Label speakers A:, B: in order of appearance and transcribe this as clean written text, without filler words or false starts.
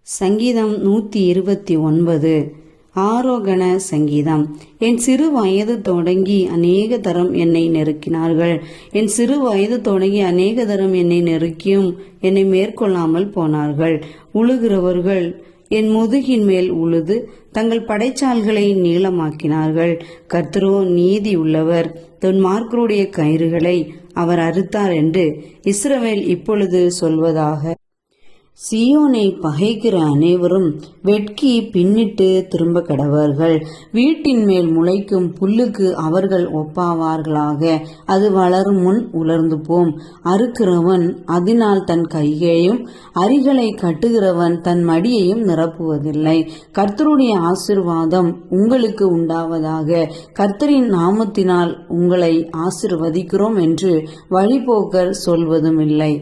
A: சங்கீதம் 129. ஆரோகண சங்கீதம். என் சிறு வயது தொடங்கி அநேக தரம் என்னை நெருக்கினார்கள். என் சிறு வயது தொடங்கி அநேக தரம் என்னை நெருக்கியும் என்னை மேற்கொள்ளாமல் போனார்கள். உழுகிறவர்கள் என் முதுகின் மேல் உழுது தங்கள் படைச்சால்களை நீளமாக்கினார்கள். கர்த்தரோ நீதி உள்ளவர், துன்மார்க்கருடைய கயிறுகளை அவர் அறுத்தார் என்று இஸ்ரவேல் இப்பொழுது சொல்வதாக. சீயோனை பகைக்கிற அனைவரும் வெட்கி பின்னிட்டு திரும்ப கடவர்கள். வீட்டின் மேல் முளைக்கும் புல்லுக்கு அவர்கள் ஒப்பாவார்களாக. அது வளரும் முன் உலர்ந்து போம். அறுக்கிறவன் அதனால் தன் கையையும் அரிகளை கட்டுகிறவன் தன் மடியையும் நிரப்புவதில்லை. கர்த்தருடைய ஆசீர்வாதம் உங்களுக்கு உண்டாவதாக. கர்த்தரின் நாமத்தினால் உங்களை ஆசீர்வதிக்கிறோம் என்று வழிபோக்கர் சொல்வதும் இல்லை.